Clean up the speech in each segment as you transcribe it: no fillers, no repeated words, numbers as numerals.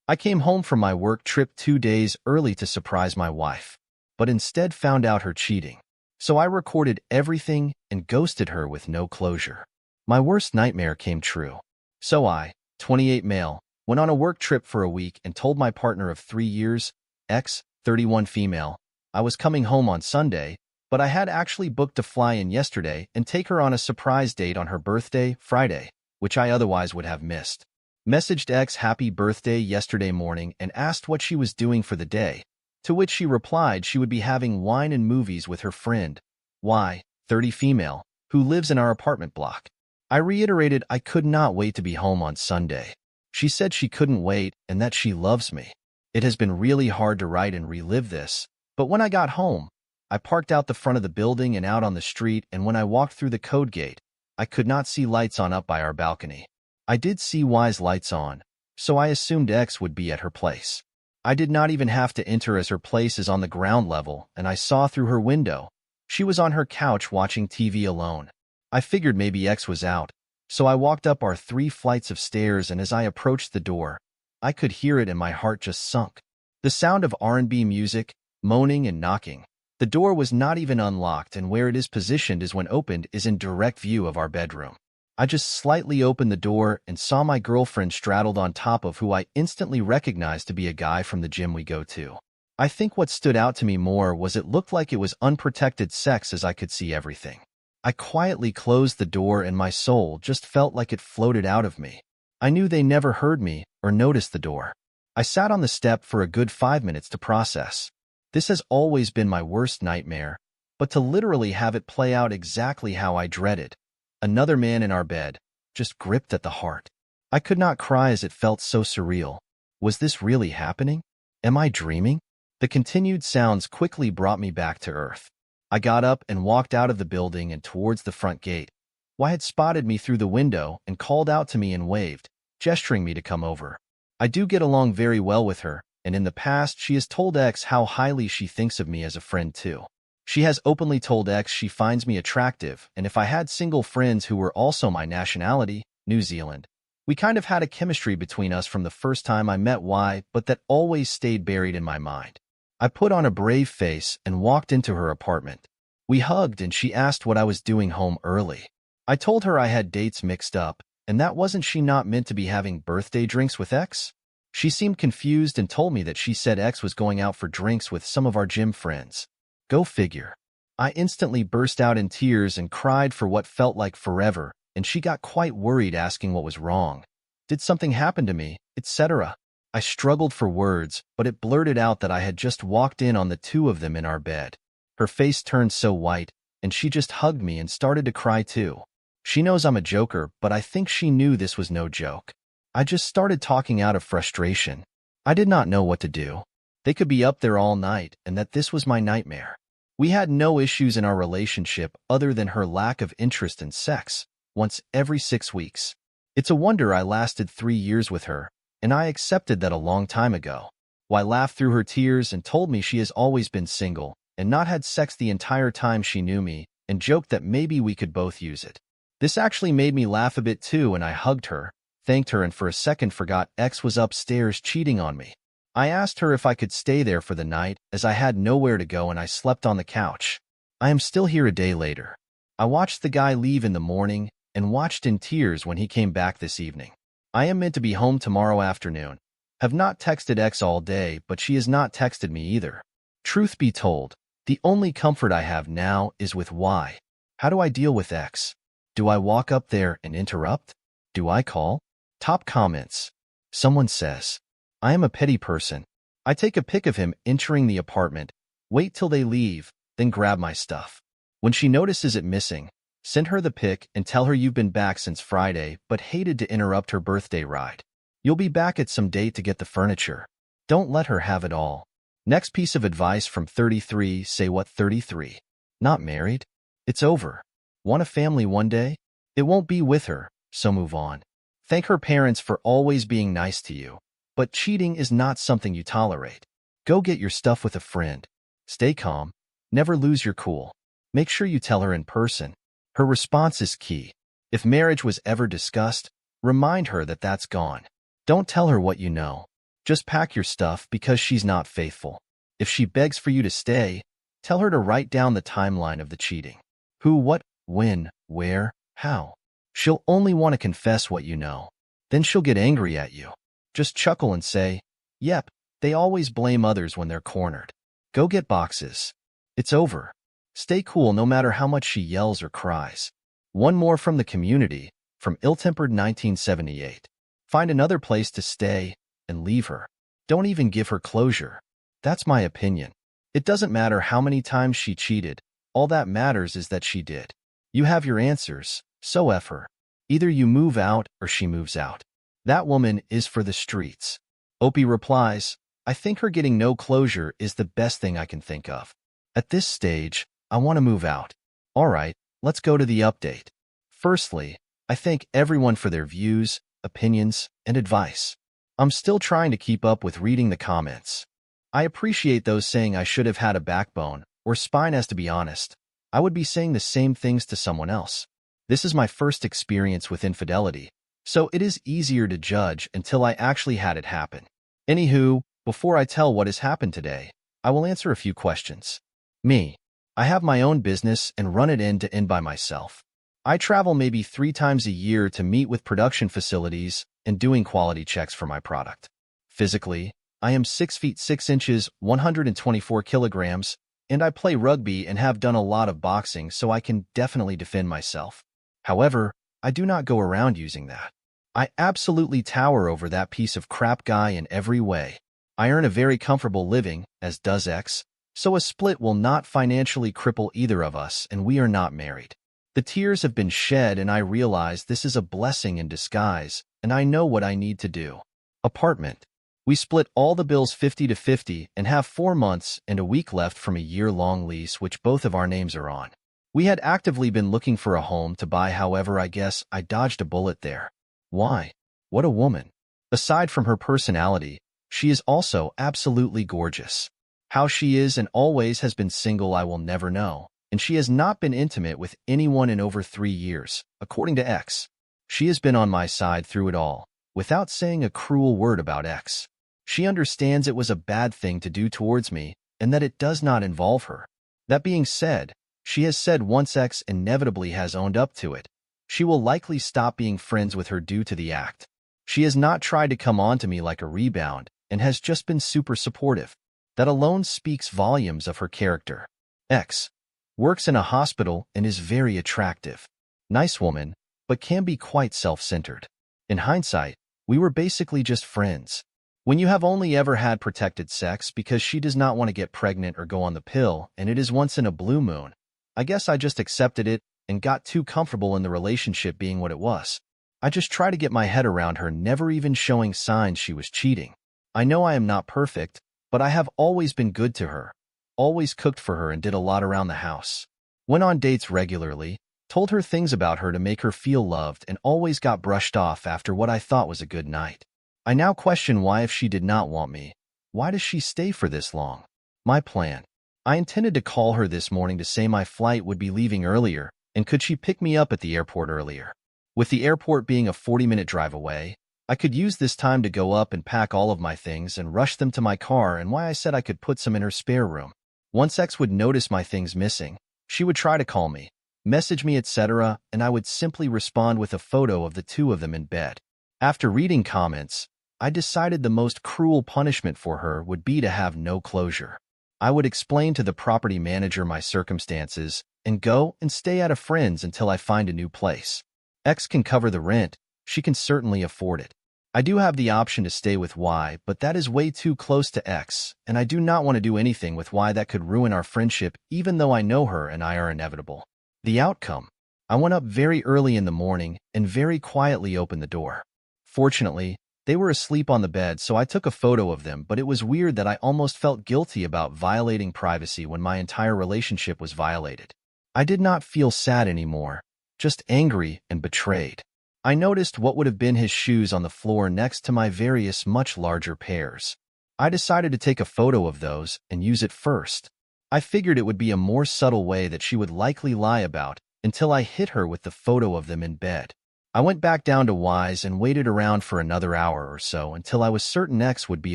I came home from my work trip 2 days early to surprise my wife, but instead found out her cheating. So I recorded everything and ghosted her with no closure. My worst nightmare came true. So I, 28 male, went on a work trip for a week and told my partner of 3 years, ex, 31 female, I was coming home on Sunday, but I had actually booked to fly in yesterday and take her on a surprise date on her birthday, Friday, which I otherwise would have missed. Messaged ex happy birthday yesterday morning and asked what she was doing for the day, to which she replied she would be having wine and movies with her friend, Y, 30 female, who lives in our apartment block. I reiterated I could not wait to be home on Sunday. She said she couldn't wait and that she loves me. It has been really hard to write and relive this, but when I got home, I parked out the front of the building and out on the street, and when I walked through the code gate, I could not see lights on up by our balcony. I did see Y's lights on, so I assumed X would be at her place. I did not even have to enter as her place is on the ground level, and I saw through her window. She was on her couch watching TV alone. I figured maybe X was out, so I walked up our 3 flights of stairs, and as I approached the door, I could hear it and my heart just sunk. The sound of R&B music, moaning and knocking. The door was not even unlocked, and where it is positioned is when opened is in direct view of our bedroom. I just slightly opened the door and saw my girlfriend straddled on top of who I instantly recognized to be a guy from the gym we go to. I think what stood out to me more was it looked like it was unprotected sex as I could see everything. I quietly closed the door and my soul just felt like it floated out of me. I knew they never heard me or noticed the door. I sat on the step for a good 5 minutes to process. This has always been my worst nightmare, but to literally have it play out exactly how I dreaded. Another man in our bed, just gripped at the heart. I could not cry as it felt so surreal. Was this really happening? Am I dreaming? The continued sounds quickly brought me back to earth. I got up and walked out of the building and towards the front gate. Y had spotted me through the window and called out to me and waved, gesturing me to come over. I do get along very well with her, and in the past she has told X how highly she thinks of me as a friend too. She has openly told X she finds me attractive, and if I had single friends who were also my nationality, New Zealand. We kind of had a chemistry between us from the first time I met Y, but that always stayed buried in my mind. I put on a brave face and walked into her apartment. We hugged and she asked what I was doing home early. I told her I had dates mixed up, and that wasn't she not meant to be having birthday drinks with X? She seemed confused and told me that she said X was going out for drinks with some of our gym friends. Go figure. I instantly burst out in tears and cried for what felt like forever, and she got quite worried asking what was wrong. Did something happen to me, etc.? I struggled for words, but it blurted out that I had just walked in on the 2 of them in our bed. Her face turned so white, and she just hugged me and started to cry too. She knows I'm a joker, but I think she knew this was no joke. I just started talking out of frustration. I did not know what to do. They could be up there all night, and that this was my nightmare. We had no issues in our relationship other than her lack of interest in sex, once every 6 weeks. It's a wonder I lasted 3 years with her, and I accepted that a long time ago. Y laughed through her tears and told me she has always been single and not had sex the entire time she knew me, and joked that maybe we could both use it. This actually made me laugh a bit too, and I hugged her, thanked her, and for a second forgot X was upstairs cheating on me. I asked her if I could stay there for the night, as I had nowhere to go and I slept on the couch. I am still here a day later. I watched the guy leave in the morning and watched in tears when he came back this evening. I am meant to be home tomorrow afternoon. Have not texted X all day, but she has not texted me either. Truth be told, the only comfort I have now is with Y. How do I deal with X? Do I walk up there and interrupt? Do I call? Top comments. Someone says, I am a petty person. I take a pic of him entering the apartment, wait till they leave, then grab my stuff. When she notices it missing, send her the pic and tell her you've been back since Friday but hated to interrupt her birthday ride. You'll be back at some date to get the furniture. Don't let her have it all. Next piece of advice from 33. Say what 33? Not married? It's over. Want a family one day? It won't be with her, so move on. Thank her parents for always being nice to you. But cheating is not something you tolerate. Go get your stuff with a friend. Stay calm. Never lose your cool. Make sure you tell her in person. Her response is key. If marriage was ever discussed, remind her that that's gone. Don't tell her what you know. Just pack your stuff because she's not faithful. If she begs for you to stay, tell her to write down the timeline of the cheating. Who, what, when, where, how. She'll only want to confess what you know. Then she'll get angry at you. Just chuckle and say, "Yep, they always blame others when they're cornered. Go get boxes. It's over." Stay cool no matter how much she yells or cries. One more from the community, from Ill-Tempered 1978. Find another place to stay and leave her. Don't even give her closure. That's my opinion. It doesn't matter how many times she cheated. All that matters is that she did. You have your answers, so F her. Either you move out or she moves out. That woman is for the streets. Opie replies, "I think her getting no closure is the best thing I can think of. At this stage, I want to move out." All right, let's go to the update. Firstly, I thank everyone for their views, opinions, and advice. I'm still trying to keep up with reading the comments. I appreciate those saying I should have had a backbone or spine, as to be honest, I would be saying the same things to someone else. This is my first experience with infidelity, so it is easier to judge until I actually had it happen. Anywho, before I tell what has happened today, I will answer a few questions. Me. I have my own business and run it end to end by myself. I travel maybe 3 times a year to meet with production facilities and doing quality checks for my product. Physically, I am 6 feet 6 inches, 124 kilograms, and I play rugby and have done a lot of boxing, so I can definitely defend myself. However, I do not go around using that. I absolutely tower over that piece of crap guy in every way. I earn a very comfortable living, as does X, so a split will not financially cripple either of us, and we are not married. The tears have been shed, and I realize this is a blessing in disguise, and I know what I need to do. Apartment. We split all the bills 50-50 and have 4 months and a week left from a year-long lease which both of our names are on. We had actively been looking for a home to buy, however I guess I dodged a bullet there. Why? What a woman. Aside from her personality, she is also absolutely gorgeous. How she is and always has been single I will never know, and she has not been intimate with anyone in over 3 years, according to X. She has been on my side through it all, without saying a cruel word about X. She understands it was a bad thing to do towards me, and that it does not involve her. That being said, she has said once X inevitably has owned up to it, she will likely stop being friends with her due to the act. She has not tried to come on to me like a rebound, and has just been super supportive. That alone speaks volumes of her character. X works in a hospital and is very attractive. Nice woman, but can be quite self-centered. In hindsight, we were basically just friends. When you have only ever had protected sex because she does not want to get pregnant or go on the pill, and it is once in a blue moon, I guess I just accepted it and got too comfortable in the relationship being what it was. I just try to get my head around her never even showing signs she was cheating. I know I am not perfect, but I have always been good to her, always cooked for her and did a lot around the house. Went on dates regularly, told her things about her to make her feel loved, and always got brushed off after what I thought was a good night. I now question why, if she did not want me, why does she stay for this long? My plan. I intended to call her this morning to say my flight would be leaving earlier, and could she pick me up at the airport earlier. With the airport being a 40-minute drive away, I could use this time to go up and pack all of my things and rush them to my car, and why I said I could put some in her spare room. Once X would notice my things missing, she would try to call me, message me, etc., and I would simply respond with a photo of the 2 of them in bed. After reading comments, I decided the most cruel punishment for her would be to have no closure. I would explain to the property manager my circumstances and go and stay at a friend's until I find a new place. X can cover the rent. She can certainly afford it. I do have the option to stay with Y, but that is way too close to X, and I do not want to do anything with Y that could ruin our friendship, even though I know her and I are inevitable. The outcome. I went up very early in the morning and very quietly opened the door. Fortunately, they were asleep on the bed, so I took a photo of them, but it was weird that I almost felt guilty about violating privacy when my entire relationship was violated. I did not feel sad anymore, just angry and betrayed. I noticed what would have been his shoes on the floor next to my various much larger pairs. I decided to take a photo of those and use it first. I figured it would be a more subtle way that she would likely lie about until I hit her with the photo of them in bed. I went back down to Y's and waited around for another hour or so until I was certain X would be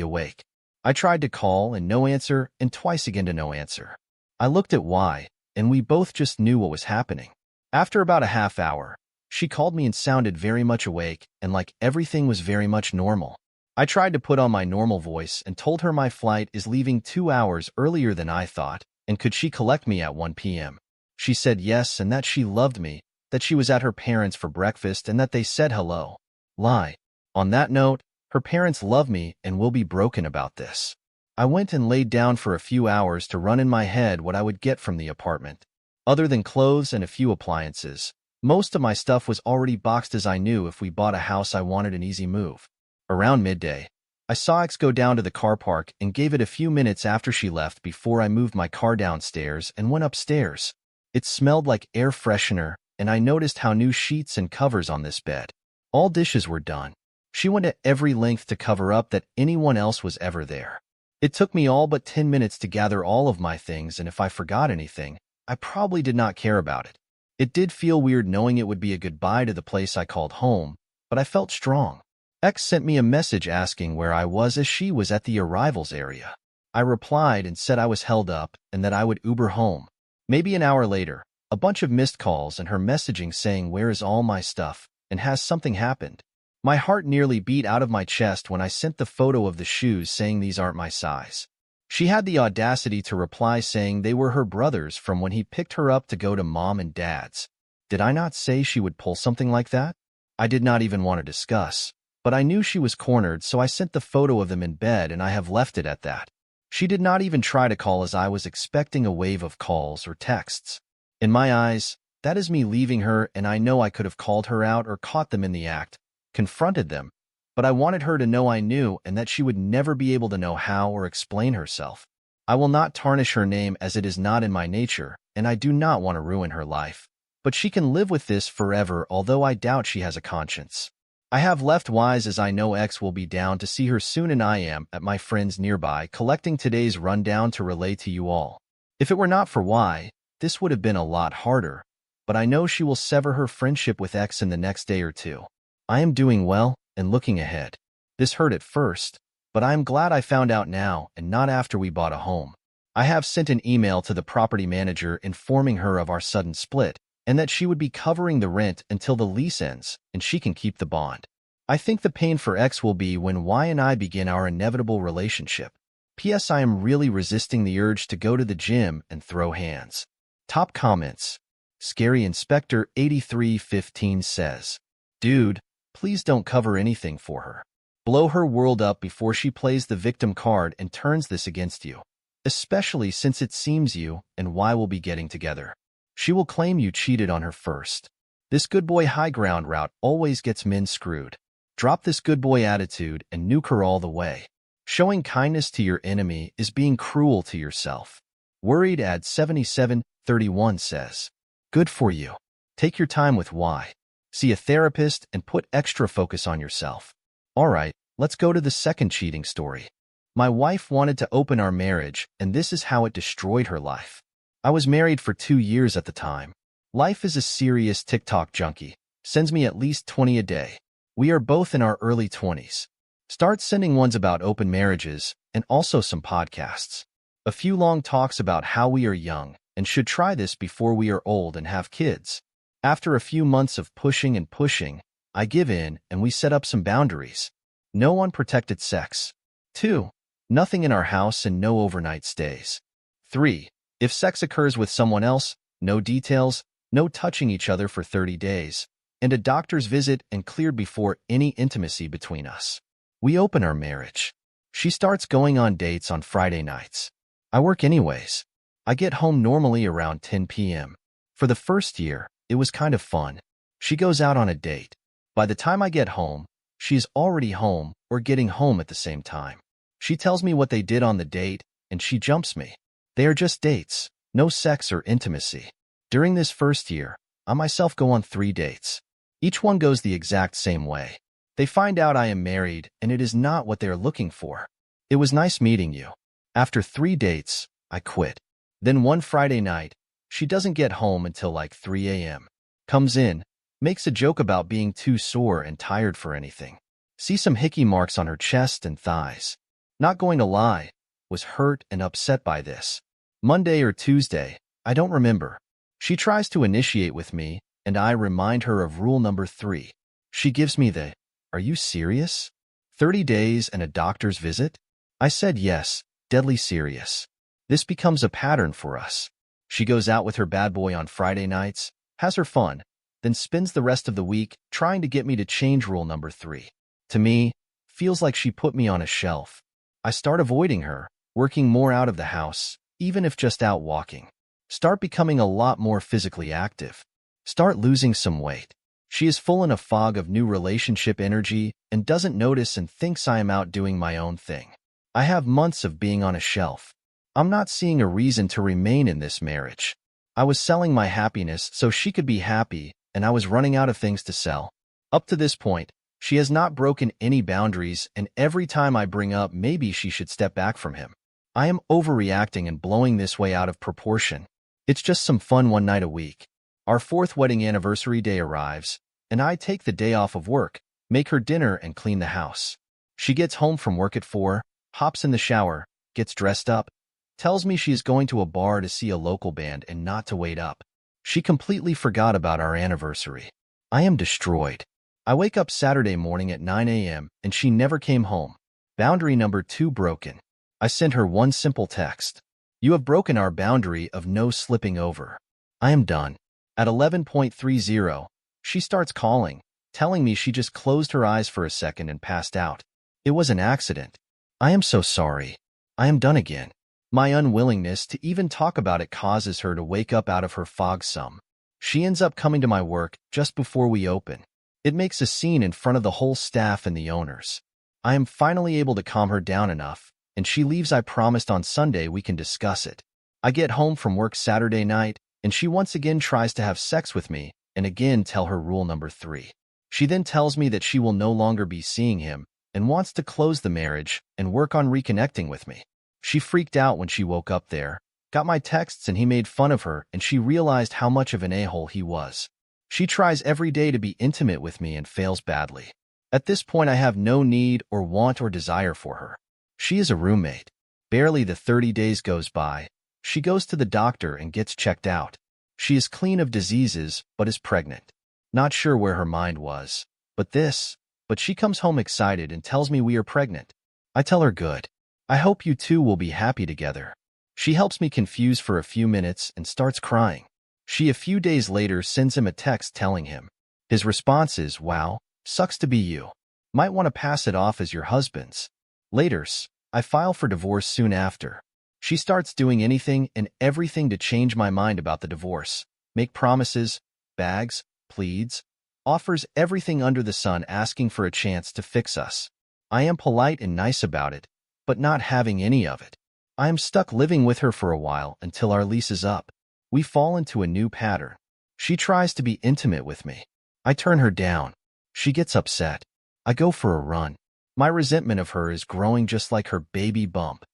awake. I tried to call and no answer, and twice again to no answer. I looked at Y, and we both just knew what was happening. After about a half hour, she called me and sounded very much awake and like everything was very much normal. I tried to put on my normal voice and told her my flight is leaving 2 hours earlier than I thought, and could she collect me at 1 p.m. She said yes and that she loved me, that she was at her parents' for breakfast and that they said hello. Lie. On that note, her parents love me and will be broken about this. I went and laid down for a few hours to run in my head what I would get from the apartment. Other than clothes and a few appliances, most of my stuff was already boxed as I knew if we bought a house I wanted an easy move. Around midday, I saw X go down to the car park and gave it a few minutes after she left before I moved my car downstairs and went upstairs. It smelled like air freshener, and I noticed how new sheets and covers on this bed. All dishes were done. She went at every length to cover up that anyone else was ever there. It took me all but 10 minutes to gather all of my things, and if I forgot anything, I probably did not care about it. It did feel weird knowing it would be a goodbye to the place I called home, but I felt strong. X sent me a message asking where I was as she was at the arrivals area. I replied and said I was held up and that I would Uber home. Maybe an hour later, a bunch of missed calls and her messaging saying where is all my stuff and has something happened. My heart nearly beat out of my chest when I sent the photo of the shoes saying these aren't my size. She had the audacity to reply saying they were her brother's from when he picked her up to go to mom and dad's. Did I not say she would pull something like that? I did not even want to discuss, but I knew she was cornered, so I sent the photo of them in bed and I have left it at that. She did not even try to call as I was expecting a wave of calls or texts. In my eyes, that is me leaving her, and I know I could have called her out or caught them in the act, confronted them, but I wanted her to know I knew and that she would never be able to know how or explain herself. I will not tarnish her name as it is not in my nature, and I do not want to ruin her life. But she can live with this forever, although I doubt she has a conscience. I have left Y's as I know X will be down to see her soon, and I am at my friend's nearby collecting today's rundown to relay to you all. If it were not for Y, this would have been a lot harder, but I know she will sever her friendship with X in the next day or two. I am doing well and looking ahead. This hurt at first, but I am glad I found out now and not after we bought a home. I have sent an email to the property manager informing her of our sudden split and that she would be covering the rent until the lease ends and she can keep the bond. I think the pain for X will be when Y and I begin our inevitable relationship. P.S. I am really resisting the urge to go to the gym and throw hands. Top comments. Scary Inspector 8315 says, "Dude, please don't cover anything for her. Blow her world up before she plays the victim card and turns this against you. Especially since it seems you and Y will be getting together. She will claim you cheated on her first. This good boy high ground route always gets men screwed. Drop this good boy attitude and nuke her all the way. Showing kindness to your enemy is being cruel to yourself." Worried ad 7731 says, "Good for you. Take your time with Y. See a therapist and put extra focus on yourself." Alright, let's go to the second cheating story. My wife wanted to open our marriage, and this is how it destroyed her life. I was married for 2 years at the time. Life is a serious TikTok junkie. Sends me at least 20 a day. We are both in our early 20s. Start sending ones about open marriages and also some podcasts. A few long talks about how we are young and should try this before we are old and have kids. After a few months of pushing and pushing, I give in and we set up some boundaries. No unprotected sex. 2. Nothing in our house and no overnight stays. 3. If sex occurs with someone else, no details, no touching each other for 30 days, and a doctor's visit and cleared before any intimacy between us. We open our marriage. She starts going on dates on Friday nights. I work anyways. I get home normally around 10 p.m. For the first year, it was kind of fun. She goes out on a date. By the time I get home, she is already home or getting home at the same time. She tells me what they did on the date, and she jumps me. They are just dates, no sex or intimacy. During this first year, I myself go on 3 dates. Each one goes the exact same way. They find out I am married, and it is not what they are looking for. It was nice meeting you. After 3 dates, I quit. Then one Friday night, she doesn't get home until like 3 a.m. Comes in, Makes a joke about being too sore and tired for anything. See some hickey marks on her chest and thighs. Not going to lie, was hurt and upset by this. Monday or Tuesday, I don't remember. She tries to initiate with me, and I remind her of rule number 3. She gives me the, "Are you serious? 30 days and a doctor's visit?" I said yes, deadly serious. This becomes a pattern for us. She goes out with her bad boy on Friday nights, has her fun, then spends the rest of the week trying to get me to change rule number 3. To me, feels like she put me on a shelf. I start avoiding her, working more out of the house, even if just out walking. Start becoming a lot more physically active. Start losing some weight. She is full in a fog of new relationship energy and doesn't notice and thinks I am out doing my own thing. I have months of being on a shelf. I'm not seeing a reason to remain in this marriage. I was selling my happiness so she could be happy, and I was running out of things to sell. Up to this point, she has not broken any boundaries, and every time I bring up maybe she should step back from him, I am overreacting and blowing this way out of proportion. It's just some fun one night a week. Our 4th wedding anniversary day arrives, and I take the day off of work, make her dinner, and clean the house. She gets home from work at 4, hops in the shower, gets dressed up, tells me she is going to a bar to see a local band and not to wait up. She completely forgot about our anniversary. I am destroyed. I wake up Saturday morning at 9 a.m. and she never came home. Boundary number 2 broken. I send her one simple text. "You have broken our boundary of no slipping over. I am done." At 11:30, she starts calling, telling me she just closed her eyes for a second and passed out. It was an accident. I am so sorry. I am done again. My unwillingness to even talk about it causes her to wake up out of her fog some. She ends up coming to my work just before we open. It makes a scene in front of the whole staff and the owners. I am finally able to calm her down enough, and she leaves. I promised on Sunday we can discuss it. I get home from work Saturday night, and she once again tries to have sex with me, and again tell her rule number 3. She then tells me that she will no longer be seeing him, and wants to close the marriage and work on reconnecting with me. She freaked out when she woke up there, got my texts, and he made fun of her, and she realized how much of an a-hole he was. She tries every day to be intimate with me and fails badly. At this point, I have no need or want or desire for her. She is a roommate. Barely the 30 days goes by. She goes to the doctor and gets checked out. She is clean of diseases, but is pregnant. Not sure where her mind was. But she comes home excited and tells me we are pregnant. I tell her good. I hope you two will be happy together. She helps me confuse for a few minutes and starts crying. She a few days later sends him a text telling him. His response is, "Wow, sucks to be you. Might want to pass it off as your husband's." Laters, I file for divorce soon after. She starts doing anything and everything to change my mind about the divorce. Make promises, bags, pleads, offers everything under the sun asking for a chance to fix us. I am polite and nice about it, but not having any of it. I am stuck living with her for a while until our lease is up. We fall into a new pattern. She tries to be intimate with me. I turn her down. She gets upset. I go for a run. My resentment of her is growing just like her baby bump.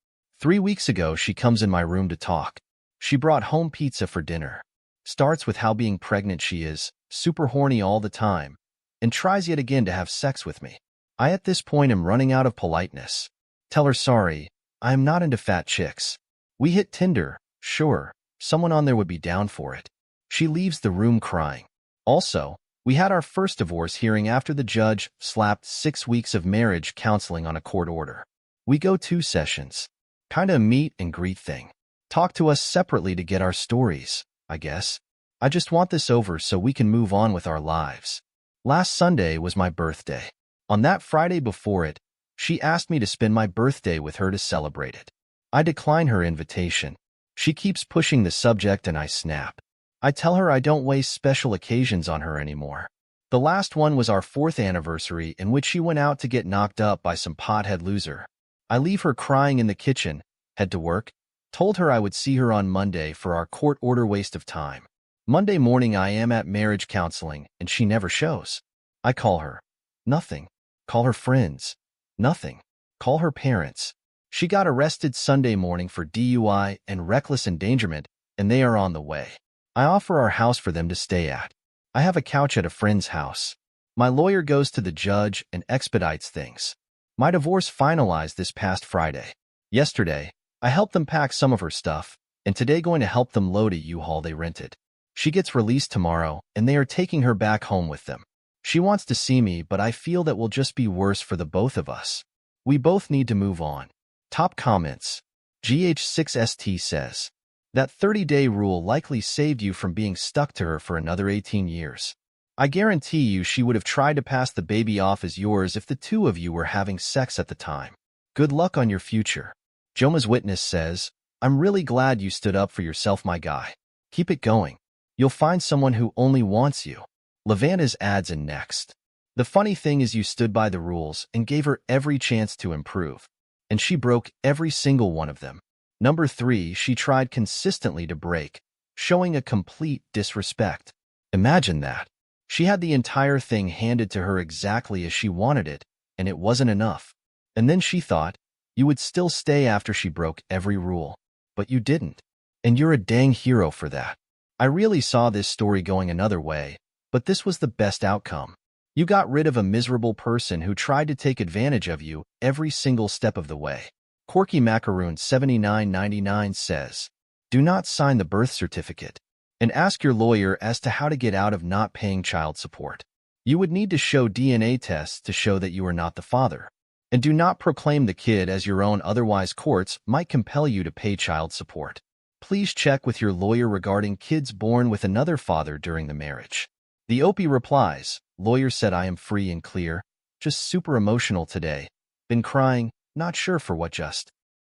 3 weeks ago, she comes in my room to talk. She brought home pizza for dinner. Starts with how being pregnant she is, super horny all the time, and tries yet again to have sex with me. I at this point am running out of politeness. Tell her sorry, I am not into fat chicks. We hit Tinder, sure, someone on there would be down for it. She leaves the room crying. Also, we had our first divorce hearing after the judge slapped 6 weeks of marriage counseling on a court order. We go 2 sessions. Kinda a meet and greet thing. Talk to us separately to get our stories, I guess. I just want this over so we can move on with our lives. Last Sunday was my birthday. On that Friday before it, she asked me to spend my birthday with her to celebrate it. I decline her invitation. She keeps pushing the subject and I snap. I tell her I don't waste special occasions on her anymore. The last one was our 4th anniversary in which she went out to get knocked up by some pothead loser. I leave her crying in the kitchen, head to work, told her I would see her on Monday for our court order waste of time. Monday morning I am at marriage counseling and she never shows. I call her. Nothing. Call her friends. Nothing. Call her parents. She got arrested Sunday morning for DUI and reckless endangerment, and they are on the way. I offer our house for them to stay at. I have a couch at a friend's house. My lawyer goes to the judge and expedites things. My divorce finalized this past Friday. Yesterday, I helped them pack some of her stuff, and today going to help them load a U-Haul they rented. She gets released tomorrow, and they are taking her back home with them. She wants to see me, but I feel that will just be worse for the both of us. We both need to move on. Top comments. GH6ST says, that 30-day rule likely saved you from being stuck to her for another 18 years. I guarantee you she would have tried to pass the baby off as yours if the two of you were having sex at the time. Good luck on your future. Joma's Witness says, I'm really glad you stood up for yourself, my guy. Keep it going. You'll find someone who only wants you. Levanta's adds in next. The funny thing is you stood by the rules and gave her every chance to improve. And she broke every single one of them. Number 3, she tried consistently to break, showing a complete disrespect. Imagine that. She had the entire thing handed to her exactly as she wanted it, and it wasn't enough. And then she thought, you would still stay after she broke every rule. But you didn't. And you're a dang hero for that. I really saw this story going another way, but this was the best outcome. You got rid of a miserable person who tried to take advantage of you every single step of the way. Corky Macaroon 7999 says, do not sign the birth certificate, and ask your lawyer as to how to get out of not paying child support. You would need to show DNA tests to show that you are not the father. And do not proclaim the kid as your own, otherwise courts might compel you to pay child support. Please check with your lawyer regarding kids born with another father during the marriage. The Opie replies, lawyer said I am free and clear, just super emotional today. Been crying, not sure for what just.